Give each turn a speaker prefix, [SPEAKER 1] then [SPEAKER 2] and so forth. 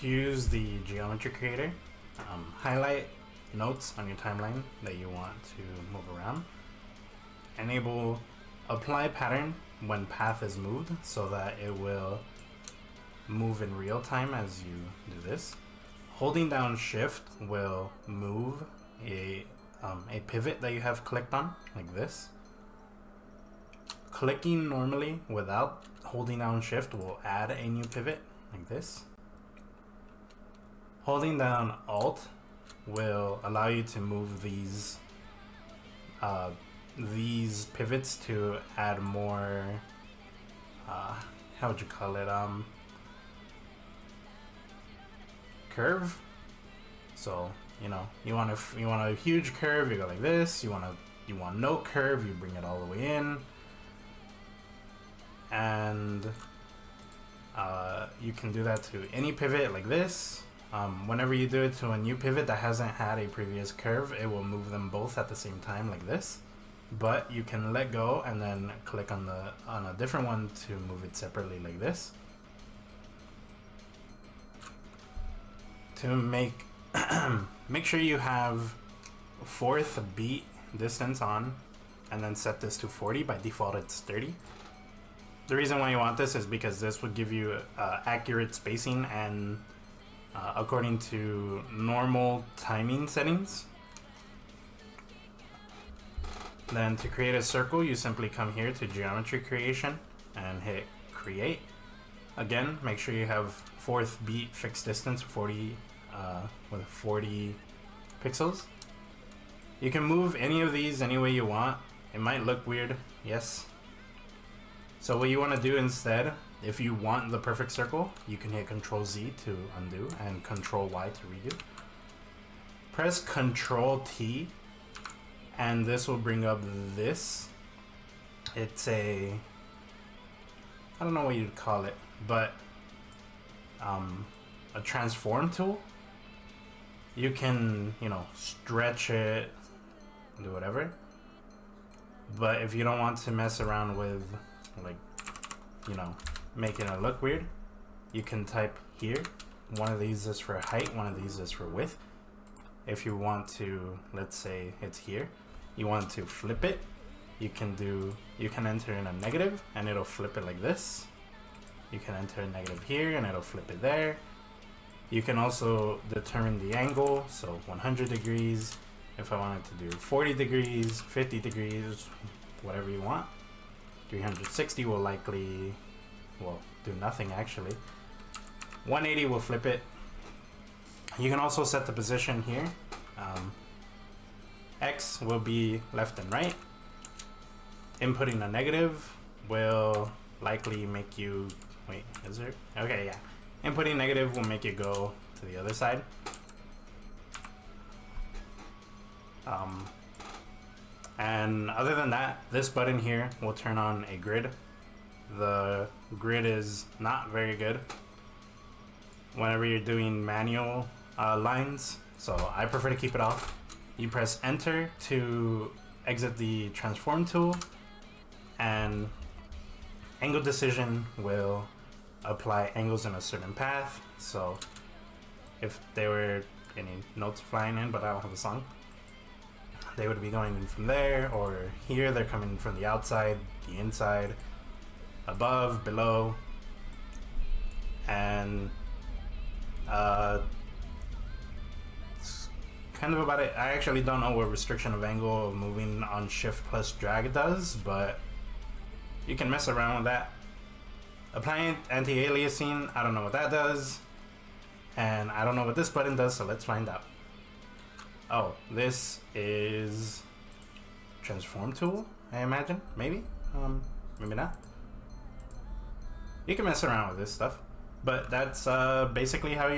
[SPEAKER 1] To use the geometry creator, highlight nodes on your timeline that you want to move around. Enable apply pattern when path is moved so that it will move in real time as you do this. Holding down shift will move a pivot that you have clicked on, like this. Clicking normally without holding down shift will add a new pivot, like this. Holding down alt will allow you to move these pivots to add more, how would you call it, curve. So you know, you want a huge curve, you go like this. You want no curve, you bring it all the way in, and you can do that to any pivot like this. Whenever you do it to a new pivot that hasn't had a previous curve, it will move them both at the same time like this. But you can let go and then click on a different one to move it separately like this. To make sure you have 4th beat distance on, and then set this to 40. By default it's 30. The reason why you want this is because this would give you accurate spacing and according to normal timing settings. Then to create a circle, you simply come here to geometry creation and hit create. Again, make sure you have 4th beat fixed distance 40 with 40 pixels. You can move any of these any way you want. It might look weird, yes. So what you want to do instead, if you want the perfect circle, you can hit Ctrl Z to undo and Ctrl Y to redo. Press Ctrl T and this will bring up this. It's a, I don't know what you'd call it, but a transform tool. You can, you know, stretch it, do whatever. But if you don't want to mess around with, like, you know, making it look weird, you can type here. One of these is for height, one of these is for width. If you want to, let's say it's here, you want to flip it, you can enter in a negative and it'll flip it like this. You can enter a negative here and it'll flip it there. You can also determine the angle, so 100 degrees. If I wanted to do 40 degrees, 50 degrees, whatever you want. 360 will likely, well, do nothing actually. 180 will flip it. You can also set the position here. X will be left and right. Inputting a negative will likely make you, wait, is there? Okay, yeah. Inputting negative will make you go to the other side. And other than that, this button here will turn on a grid. The grid is not very good whenever you're doing manual lines, so I prefer to keep it off. You press enter to exit the transform tool, and angle decision will apply angles in a certain path. So if there were any notes flying in, but I don't have a song, they would be going in from there, or here they're coming from the outside, the inside, above, below, and it's kind of about it. I actually don't know what restriction of angle of moving on shift plus drag does, but you can mess around with that. Applying anti-aliasing, I don't know what that does, and I don't know what this button does, so let's find out. Oh, this is transform tool, I imagine, maybe, maybe not. You can mess around with this stuff, but that's basically how you